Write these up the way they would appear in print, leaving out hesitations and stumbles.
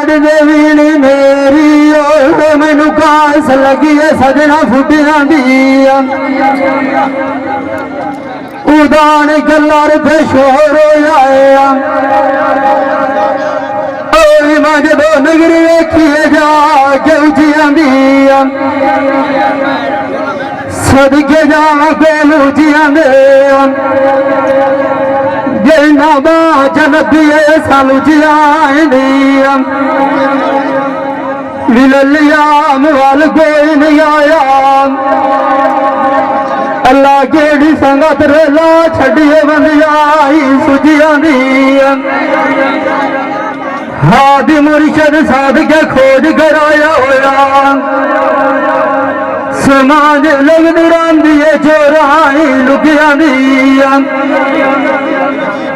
लाड देवी मेरी मैनू कास लगी है सजना फुटिया दी उदान गलार पे शोर आया मैं जो नगरी वेखिए जाके उचिया दी सदके जाके उचिया दे ना जनती सालू जिया विलिया वाल कोई नहीं आया अल्लाह केड़ी संगत रेला छड़िए बंदियाई सुजिया दी हादी मुर्शद साध के खोज कराया होया समाज लग रांदी चोराई लुकिया दिया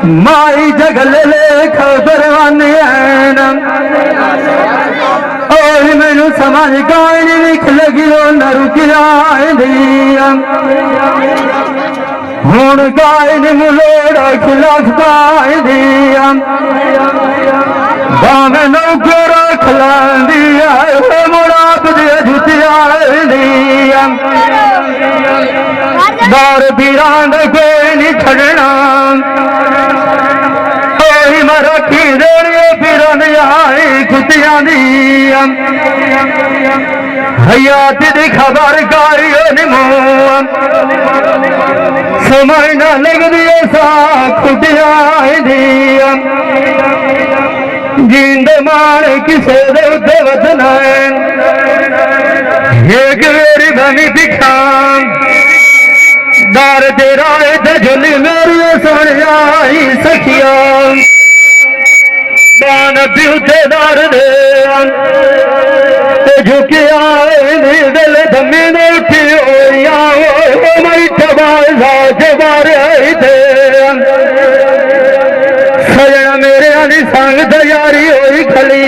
माई जगल ले खबर आने और मैनू समझ गाय लिख लगी न रुकिया हूं गाय मुलोड़ा खिलाफ गाय दिया भावे नौकर खिलांदी मुराद दे जुतिया दिया दार पीरां कोई नहीं छड़ना रखी देड़िए फिरन आई कुतिया दी हयात दी खबर कारियो निमो समझ न लगदी सा कुटिया दी जींद मान किसे दे उत्ते वजना एक मेरी बनी दिखा दार तेरा ते झुली मेरी सुन आई सखिया बान ब्यूतेदार दे झुके आए दिल धमे ने उठी होया मई टबाजा जबारे थे सजना मेरे आनी संग तैयारी होई खली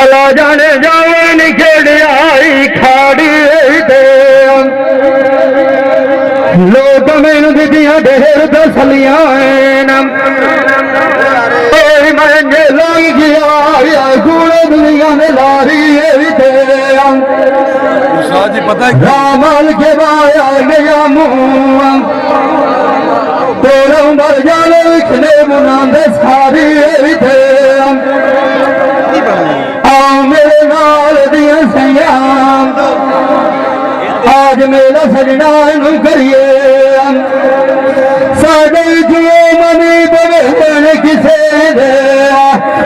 अला जाने जावे निकेड़े आई खाड़ी थे लोग मैनू दिदियां ढेर दसलियां महंगे लग गया कूड़े दुनिया ने लारी जी पता है रामल के बाया गया मुँह तोड़ मर जाने लिखने मुनादे सारी आओ मेरे नाल दिया सैया आज मेरा सजना नू करिए साढ़े जियो मनी बने किसे दे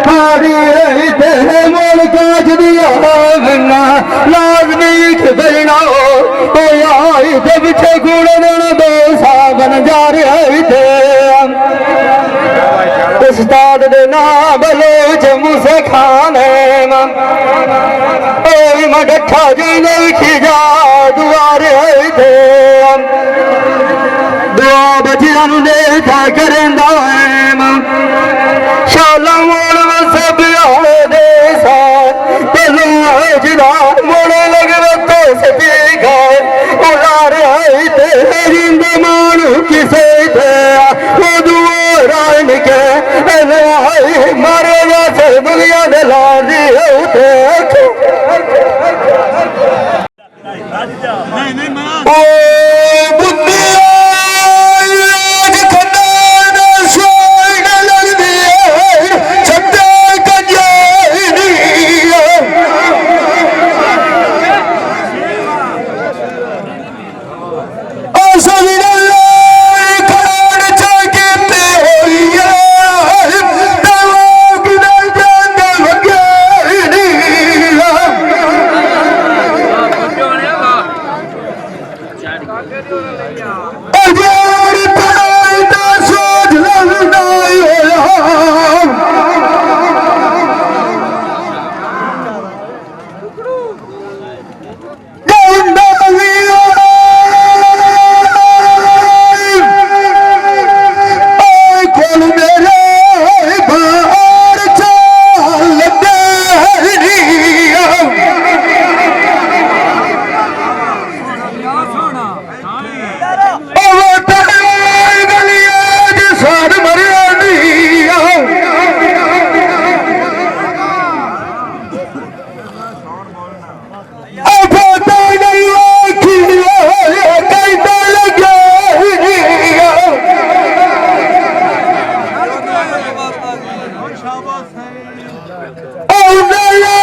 हारी रही ते मोल काज दिया गन्ना लाजमी खबरना हो आई ते पीछे कूड़े देना दो साबन जा रहे थे उस्ताद दे ना बलोच मुझसे खाने मैं डठा जी ने खिजा दुआरे थे दुआ बचिया देखा करेंदा शाला मोड़ सब दे जिला मोड़े लगे तो सभी गए उलार रिंद मानू किसे थे वो दुआन के मारे जैसे दुनिया दिला दी होते ਸ਼ਾਬਾਸ਼ ਹੈ ਆਉਂਦੇ